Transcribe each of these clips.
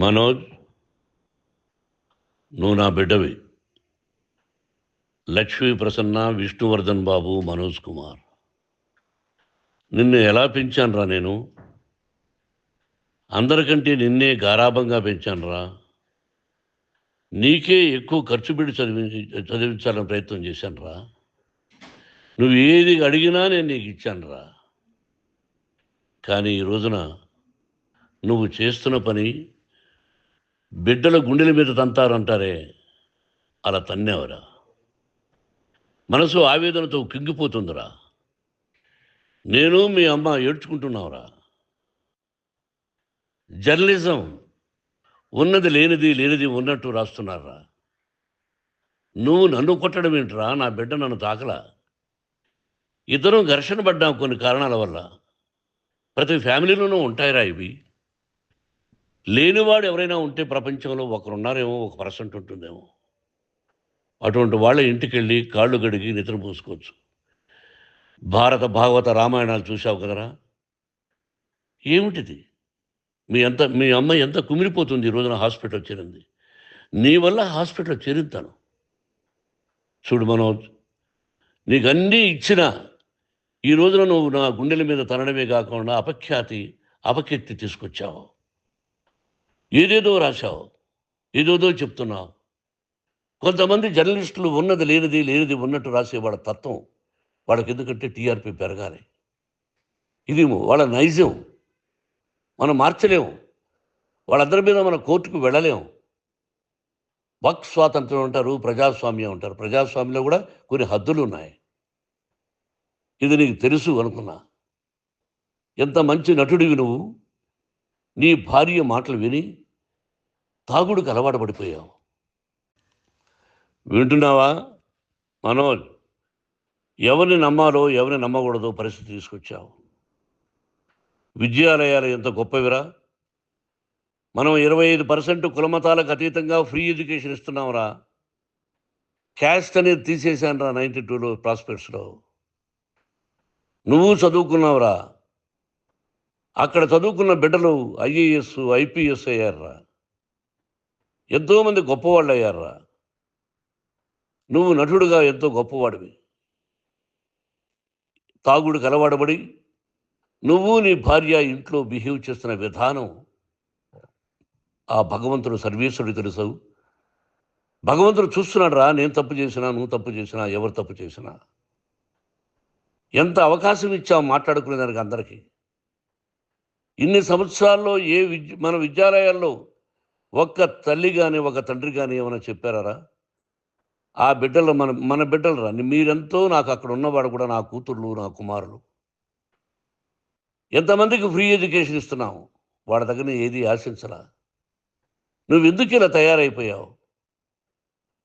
మనోజ్, నువ్వు నా బిడ్డవి. లక్ష్మీ ప్రసన్న, విష్ణువర్ధన్ బాబు, మనోజ్ కుమార్. నిన్ను ఎలా పెంచానురా నేను? అందరికంటే నిన్నే గారాభంగా పెంచానురా. నీకే ఎక్కువ ఖర్చు పెట్టి చదివించాలని ప్రయత్నం చేశానురా. నువ్వు ఏది అడిగినా నేను నీకు ఇచ్చానురా. కానీ ఈ రోజున నువ్వు చేస్తున్న పని బిడ్డల గుండెల మీద తంతారంటారే, అలా తన్నేవరా. మనసు ఆవేదనతో కింగిపోతుందిరా. నేను మీ అమ్మ ఏడ్చుకుంటున్నావురా. జర్నలిజం ఉన్నది లేనిది, లేనిది ఉన్నట్టు రాస్తున్నారా. నువ్వు నన్ను కొట్టడం ఏంట్రా? నా బిడ్డ నన్ను తాకలా. ఇద్దరం ఘర్షణ పడ్డాం కొన్ని కారణాల వల్ల. ప్రతి ఫ్యామిలీలోనూ ఉంటాయిరా ఇవి. లేనివాడు ఎవరైనా ఉంటే ప్రపంచంలో ఒకరున్నారేమో, 1% ఉంటుందేమో. అటువంటి వాళ్ళ ఇంటికి వెళ్ళి కాళ్ళు గడిగి నిద్ర పూసుకోవచ్చు. భారత భాగవత రామాయణాలు చూశావు కదరా. ఏమిటిది? మీ అమ్మ ఎంత కుమిలిపోతుంది ఈ రోజున హాస్పిటల్ చేరింది. నీ వల్ల హాస్పిటల్ చేరుతాను. చూడు మనోజ్, నీకు అన్నీ ఇచ్చిన ఈ రోజున నువ్వు నా గుండెల మీద తనడమే కాకుండా అపకీర్తి తీసుకొచ్చావు. ఏదేదో రాశావు, ఏదేదో చెప్తున్నావు. కొంతమంది జర్నలిస్టులు ఉన్నది లేనిది, లేనిది ఉన్నట్టు రాసే వాళ్ళ తత్వం వాళ్ళకి. ఎందుకంటే టీఆర్పీ పెరగాలి. ఇది వాళ్ళ నైజం. మనం మార్చలేము. వాళ్ళందరి మీద మన కోర్టుకు వెళ్ళలేము. వాక్ స్వాతంత్రం అంటారు, ప్రజాస్వామ్యం అంటారు. ప్రజాస్వామ్యంలో కూడా కొన్ని హద్దులు ఉన్నాయి. ఇది నీకు తెలుసు అనుకున్నా. ఎంత మంచి నటుడివి నువ్వు. నీ భార్య మాటలు విని తాగుడికి అలవాటు పడిపోయావు. వింటున్నావా మనోజ్? ఎవరిని నమ్మాలో ఎవరిని నమ్మకూడదో పరిస్థితి తీసుకొచ్చావు. విద్యాలయాలు ఎంత గొప్పవిరా. మనం 25% కులమతాలకు అతీతంగా ఫ్రీ ఎడ్యుకేషన్ ఇస్తున్నాంరా. క్యాస్ట్ అనేది తీసేశానురా 92లో ప్రాస్పెక్ట్స్లో. నువ్వు చదువుకున్నావురా. అక్కడ చదువుకున్న బిడ్డలు IAS, IPS అయ్యారురా. ఎంతోమంది గొప్పవాళ్ళు అయ్యారురా. నువ్వు నటుడుగా ఎంతో గొప్పవాడివి. తాగుడికి అలవాడబడి నువ్వు నీ భార్య ఇంట్లో బిహేవ్ చేస్తున్న విధానం ఆ భగవంతుడు సర్వేశ్వరుడు తెలుసు. భగవంతుడు చూస్తున్నాడు రా. నేను తప్పు చేసినా, నువ్వు తప్పు చేసినా, ఎవరు తప్పు చేసినా. ఎంత అవకాశం ఇచ్చావు మాట్లాడుకునేదానికి అందరికీ. ఇన్ని సంవత్సరాల్లో మన విద్యాలయాల్లో ఒక్క తల్లి కానీ ఒక తండ్రి కానీ ఏమైనా చెప్పారా? ఆ బిడ్డలు మన బిడ్డలు రా. మీరెంతో నాకు అక్కడ ఉన్నవాడు కూడా నా కూతుర్లు, నా కుమారులు. ఎంతమందికి ఫ్రీ ఎడ్యుకేషన్ ఇస్తున్నావు. వాడి దగ్గర ఏది ఆశించలా. నువ్వు ఎందుకు ఇలా తయారైపోయావు?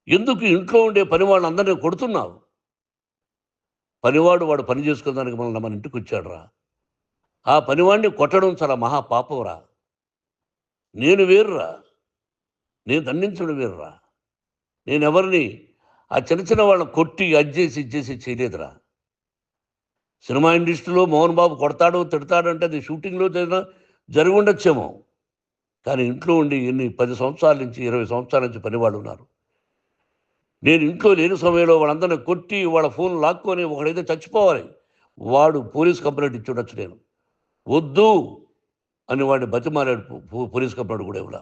ఎందుకు ఇంట్లో ఉండే పని వాళ్ళందరినీ కొడుతున్నావు? వాడు పని చేసుకోవడానికి మన ఇంటికి వచ్చాడు రా. ఆ పనివాడిని కొట్టడం చాలా మహాపాపంరా. నేను వేరురా. నేను దండించడం వేరురా. నేను ఎవరిని ఆ చిన్న వాళ్ళని కొట్టి ఇచ్చేసి చేయలేదురా. సినిమా ఇండస్ట్రీలో మోహన్ బాబు కొడతాడు, తిడతాడు అంటే అది షూటింగ్లో జరిగి ఉండొచ్చేమో. కానీ ఇంట్లో ఉండి 10 సంవత్సరాల నుంచి 20 సంవత్సరాల నుంచి పనివాళ్ళు ఉన్నారు. నేను ఇంట్లో లేని సమయంలో వాళ్ళందరినీ కొట్టి వాళ్ళ ఫోన్ లాక్కొని ఒకడైతే చచ్చిపోవాలి. వాడు పోలీస్ కంప్లైంట్ ఇచ్చి ఉండొచ్చు. నేను వద్దు అని వాడిని బతిమాలాడు. పోలీస్ కంప్లైంట్ కూడా ఇవ్వలా.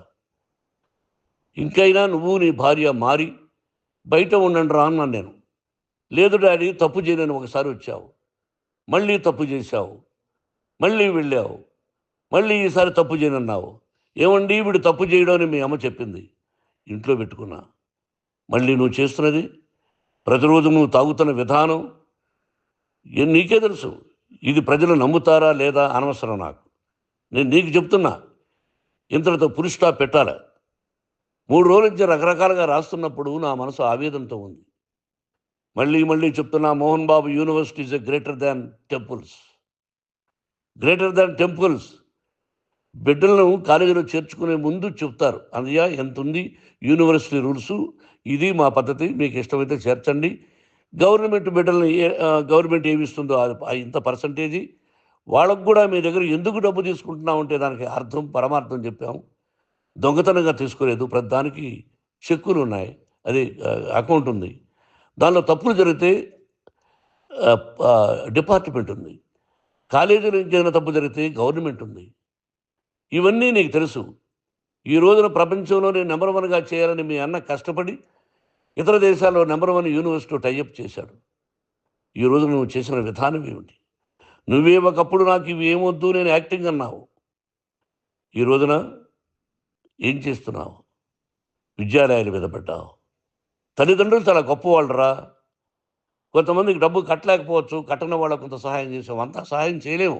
ఇంకైనా నువ్వు నీ భార్య మారి బయట ఉండండి రా అన్నాను నేను. లేదు డాడీ, తప్పు చేయలేని ఒకసారి వచ్చావు, మళ్ళీ తప్పు చేశావు, మళ్ళీ వెళ్ళావు, మళ్ళీ ఈసారి తప్పు చేయనన్నావు. ఏమండి వీడు తప్పు చేయడం అని మీ అమ్మ చెప్పింది. ఇంట్లో పెట్టుకున్నా. మళ్ళీ నువ్వు చేస్తున్నది, ప్రతిరోజు నువ్వు తాగుతున్న విధానం నీకే తెలుసు. ఇది ప్రజలు నమ్ముతారా లేదా అనవసరం నాకు. నేను నీకు చెప్తున్నా, ఇంతటితో పులి స్టాప్ పెట్టాలి. 3 రోజుల నుంచి రకరకాలుగా రాస్తున్నప్పుడు నా మనసు ఆవేదనతో ఉంది. మళ్ళీ చెప్తున్నా, Mohan Babu university is greater than temples. Greater than temples. బిడ్డలను కాలేజీలో చేర్చుకునే ముందు చెప్తారు, అన్నయ్య ఎంత ఉంది యూనివర్సిటీ రూల్సు, ఇది మా పద్ధతి, మీకు ఇష్టమైతే చేర్చండి. గవర్నమెంట్ ఏమి ఇస్తుందో ఇంత పర్సంటేజీ వాళ్ళకు కూడా మీ దగ్గర ఎందుకు డబ్బు తీసుకుంటున్నామంటే దానికి అర్థం పరమార్థం చెప్పాము. దొంగతనంగా తీసుకోలేదు. ప్రతిదానికి చెక్కులు ఉన్నాయి. అది అకౌంట్ ఉంది. దానిలో తప్పులు జరిగితే డిపార్ట్మెంట్ ఉంది. కాలేజీలో ఇంకేమైనా తప్పు జరిగితే గవర్నమెంట్ ఉంది. ఇవన్నీ నీకు తెలుసు. ఈ రోజున ప్రపంచంలోనే నెంబర్ 1గా చేయాలని మీ అన్న కష్టపడి ఇతర దేశాల్లో నెంబర్ 1 యూనివర్సిటీ టైఅప్ చేశాడు. ఈ రోజు నువ్వు చేసిన విధానం ఏమిటి? నువ్వే ఒకప్పుడు నాకు ఇవి ఏమొద్దు నేను యాక్టింగ్ అన్నావు. ఈ రోజున ఏం చేస్తున్నావు? విద్యాలయాల మీద పడ్డావు. తల్లిదండ్రులు చాలా గొప్పవాళ్ళరా. కొంతమందికి డబ్బు కట్టలేకపోవచ్చు. కట్టని వాళ్ళకు కొంత సహాయం చేసాం. అంతా సహాయం చేయలేము.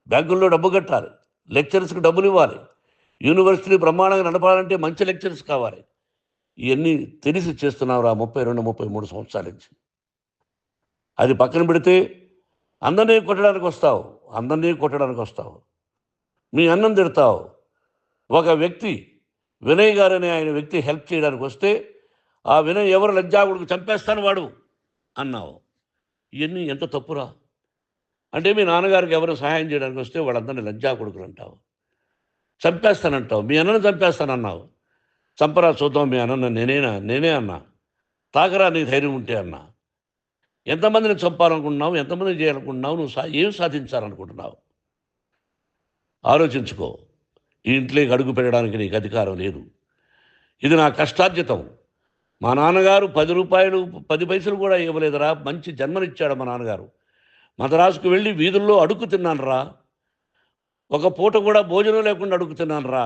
బ్యాంకుల్లో డబ్బు కట్టాలి. లెక్చరర్స్కి డబ్బులు ఇవ్వాలి. యూనివర్సిటీ బ్రహ్మాండంగా నడపాలంటే మంచి లెక్చరర్స్ కావాలి. ఇవన్నీ తెలిసి చేస్తున్నావురా 32, 33 సంవత్సరాల నుంచి. అది పక్కన పెడితే అందరినీ కొట్టడానికి వస్తావు. మీ అన్నం తిడతావు. ఒక వ్యక్తి వినయ్ గారనే ఆయన వ్యక్తి హెల్ప్ చేయడానికి వస్తే ఆ వినయ్ ఎవరు లజ్జాగుడికి చంపేస్తాను వాడు అన్నావు. ఇవన్నీ ఎంత తప్పురా? అంటే మీ నాన్నగారికి ఎవరు సహాయం చేయడానికి వస్తే వాళ్ళందరినీ లజ్జాగుడుకులు అంటావు. చంపేస్తానంటావు. మీ అన్నను చంపేస్తానన్నావు. చంపరా చూద్దాం మీ అన్న నేనే అన్నా. తాకరా నీ ధైర్యం ఉంటే అన్నా. ఎంతమందిని చంపాలనుకుంటున్నావు? ఎంతమందిని చేయాలనుకుంటున్నావు? నువ్వు ఏం సాధించాలనుకుంటున్నావు? ఆలోచించుకో. ఈ ఇంట్లోకి అడుగు పెట్టడానికి నీకు అధికారం లేదు. ఇది నా కష్టార్జితం. మా నాన్నగారు 10 రూపాయలు 10 పైసలు కూడా ఇవ్వలేదురా. మంచి జన్మనిచ్చాడు మా నాన్నగారు. మద్రాసుకు వెళ్ళి వీధుల్లో అడుగు తిన్నానురా. ఒక పూట కూడా భోజనం లేకుండా అడుగు తిన్నానురా.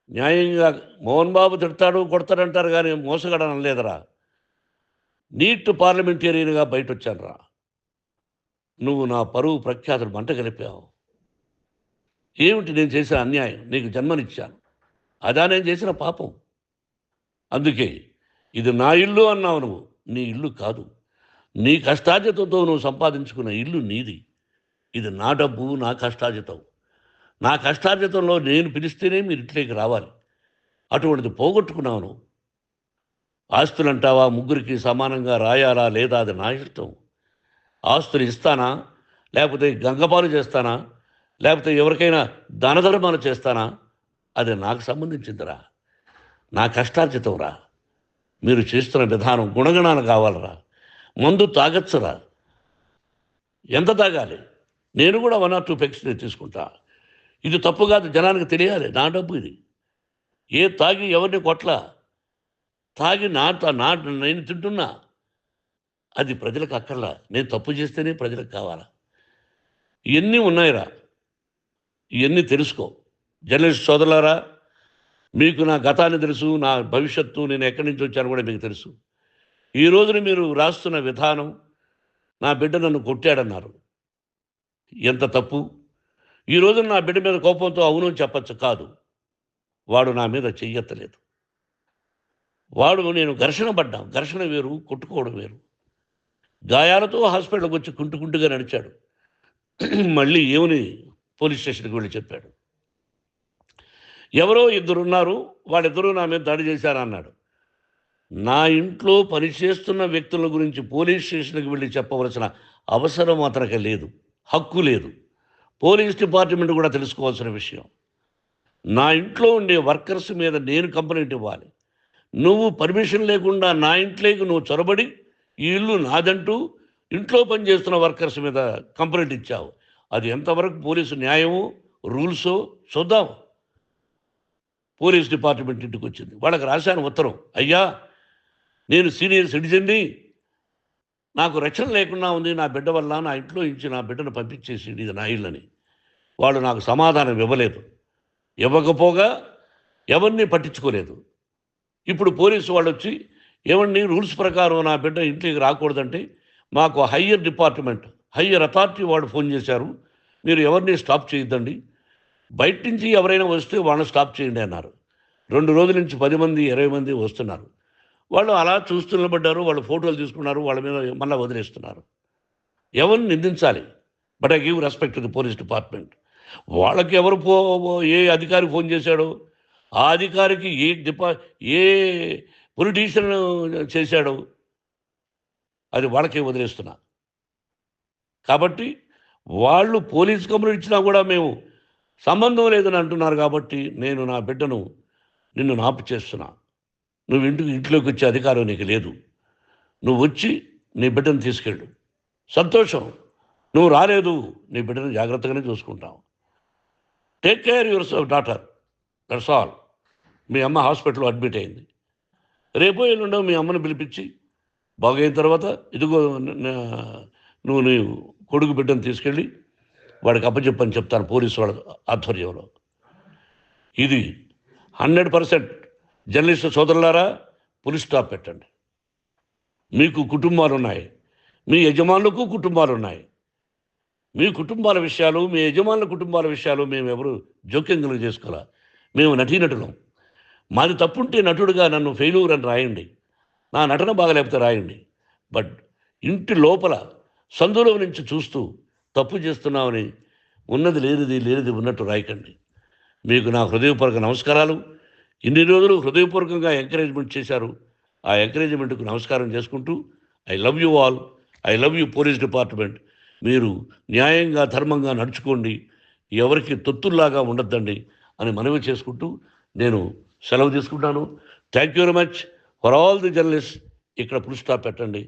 న్యాయంగా మోహన్ బాబు తిడతాడు కొడతాడంటారు కానీ మోసగడనం లేదురా. నీట్ పార్లమెంటేరియన్గా బయట వచ్చానురా. నువ్వు నా పరువు ప్రఖ్యాతులు మంట కలిపావు. ఏమిటి నేను చేసిన అన్యాయం? నీకు జన్మనిచ్చాను. అదా నేను చేసిన పాపం. అందుకే ఇది నా ఇల్లు అన్నావు. నువ్వు నీ ఇల్లు కాదు. నీ కష్టార్జితంతో నువ్వు సంపాదించుకున్న ఇల్లు నీది. ఇది నా డబ్బు, నా కష్టార్జితం. నా కష్టార్జితంలో నేను పిలిస్తేనే మీరు ఇంట్లోకి రావాలి. అటువంటిది పోగొట్టుకున్నావు నువ్వు. ఆస్తులు అంటావా? ముగ్గురికి సమానంగా రాయాలా లేదా అది నా ఇష్టం. ఆస్తులు ఇస్తానా, లేకపోతే గంగపాలు చేస్తానా, లేకపోతే ఎవరికైనా దానధర్మాలు చేస్తానా, అది నాకు సంబంధించిందిరా. నా కష్టార్జితం రా. మీరు చేస్తున్న విధానం గుణగణాలు కావాలరా. మందు తాగచ్చురా. ఎంత తాగాలి? నేను కూడా 1 or 2 పెగ్స్ తీసుకుంటా. ఇది తప్పు కాదు, జనానికి తెలియాలి. నా డబ్బు ఇది. తాగి ఎవరిని కొట్లా. తాగి నేను తింటున్నా. అది ప్రజలకు అక్కర్లా. నేను తప్పు చేస్తేనే ప్రజలకు కావాలా. ఇవన్నీ ఉన్నాయిరా. ఇవన్నీ తెలుసుకో. జర్నలిస్ట్ సోదరులారా, మీకు నా గతాన్ని తెలుసు, నా భవిష్యత్తు, నేను ఎక్కడి నుంచి వచ్చాను కూడా మీకు తెలుసు. ఈ రోజున మీరు రాస్తున్న విధానం, నా బిడ్డ నన్ను కొట్టాడన్నారు. ఎంత తప్పు. ఈ రోజున నా బిడ్డ మీద కోపంతో అవును చెప్పచ్చు. కాదు, వాడు నా మీద చెయ్యెత్తలేదు. నేను ఘర్షణ పడ్డాం. ఘర్షణ వేరు, కొట్టుకోవడం వేరు. గాయాలతో హాస్పిటల్కి వచ్చి కుంటుకుంటుగా నడిచాడు. మళ్ళీ ఏమని పోలీస్ స్టేషన్కి వెళ్ళి చెప్పాడు. ఎవరో 2 ఉన్నారు, వాళ్ళిద్దరూ నా మీద దాడి చేశారన్నాడు. నా ఇంట్లో పనిచేస్తున్న వ్యక్తుల గురించి పోలీస్ స్టేషన్కి వెళ్ళి చెప్పవలసిన అవసరం అతనికి లేదు, హక్కు లేదు. పోలీస్ డిపార్ట్మెంట్ కూడా తెలుసుకోవాల్సిన విషయం. నా ఇంట్లో ఉండే వర్కర్స్ మీద నేను కంప్లైంట్ ఇవ్వాలి. నువ్వు పర్మిషన్ లేకుండా నా ఇంట్లోకి నువ్వు చొరబడి ఈ ఇల్లు నాదంటూ ఇంట్లో పనిచేస్తున్న వర్కర్స్ మీద కంప్లైంట్ ఇచ్చావు. అది ఎంతవరకు పోలీసు న్యాయమో రూల్సో చూద్దాం. పోలీస్ డిపార్ట్మెంట్ ఇంటికి వచ్చింది. వాళ్ళకి రాశాను ఉత్తరం. అయ్యా, నేను సీనియర్ సిటిజన్ని, నాకు రక్షణ లేకుండా ఉంది. నా బిడ్డ వల్ల నా ఇంట్లో నుంచి నా బిడ్డను పంపించేసి ఇది నా ఇల్లని. వాళ్ళు నాకు సమాధానం ఇవ్వలేదు. ఇవ్వకపోగా ఎవరిని పట్టించుకోలేదు. ఇప్పుడు పోలీసు వాళ్ళు వచ్చి ఏమండి రూల్స్ ప్రకారం నా బిడ్డ ఇంటికి రాకూడదంటే మాకు హయ్యర్ డిపార్ట్మెంట్, హయ్యర్ అథారిటీ వాళ్ళు ఫోన్ చేశారు. మీరు ఎవరిని స్టాప్ చేయొద్దండి, బయట నుంచి ఎవరైనా వస్తే వాళ్ళని స్టాప్ చేయండి అన్నారు. 2 రోజుల నుంచి 10 మంది 20 మంది వస్తున్నారు. వాళ్ళు అలా చూస్తూ నిలబడ్డారు. వాళ్ళు ఫోటోలు తీసుకున్నారు. వాళ్ళ మీద మళ్ళీ వదిలేస్తున్నారు. ఎవరిని నిందించాలి? But I give respect to the police department. వాళ్ళకి ఎవరు ఏ అధికారి ఫోన్ చేశాడో, ఆ అధికారికి ఏ పొలిటీషియన్ చేశాడో అది వాళ్ళకే వదిలేస్తున్నా. కాబట్టి వాళ్ళు పోలీస్ కంప్లైంట్ ఇచ్చినా కూడా మేము సంబంధం లేదని అంటున్నారు కాబట్టి నేను నా బిడ్డను నిన్ను నాపు చేస్తున్నా. నువ్వు ఇంట్లోకి వచ్చే అధికారం నీకు లేదు. నువ్వు వచ్చి నీ బిడ్డను తీసుకెళ్ళు. సంతోషం. నువ్వు రాలేదు, నీ బిడ్డను జాగ్రత్తగానే చూసుకుంటావు. Take care your daughter, that's all. మీ అమ్మ హాస్పిటల్లో అడ్మిట్ అయింది. రేపో ఎల్లుండో మీ అమ్మను పిలిపించి బాగైన తర్వాత ఇదిగో నువ్వు నీ కొడుకు బిడ్డను తీసుకెళ్ళి వాడికి అప్పచెప్పని చెప్తాను పోలీసు వాళ్ళ ఆధ్వర్యంలో. ఇది 100% జర్నలిస్టు సోదరులారా, పులి స్టాప్ పెట్టండి. మీకు కుటుంబాలు ఉన్నాయి, మీ యజమానులకు కుటుంబాలు ఉన్నాయి. మీ కుటుంబాల విషయాలు, మీ యజమానుల కుటుంబాల విషయాలు మేము ఎవరు జోక్యం చేసుకోవాలా. మేము నటీనటులం. మాది తప్పుంటే నటుడుగా నన్ను ఫెయిల్యూర్ అని రాయండి, నా నటన బాగలేకపోతే రాయండి. బట్ ఇంటి లోపల సందులో నుంచి చూస్తూ తప్పు చేస్తున్నామని ఉన్నది లేనిది ఉన్నట్టు రాయకండి. మీకు నా హృదయపూర్వక నమస్కారాలు. ఇన్ని రోజులు హృదయపూర్వకంగా ఎంకరేజ్మెంట్ చేశారు. ఆ ఎంకరేజ్మెంట్కు నమస్కారం చేసుకుంటూ I love you all. I love you police department. మీరు న్యాయంగా ధర్మంగా నడుచుకోండి, ఎవరికి తొత్తుల్లాగా ఉండొద్దండి అని మనవి చేసుకుంటూ నేను సెలవు తీసుకుంటాను. Thank you very much for all the journalist. ఇక్కడ పులి స్టాప్ పెట్టండి.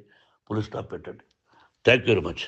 Thank you very much.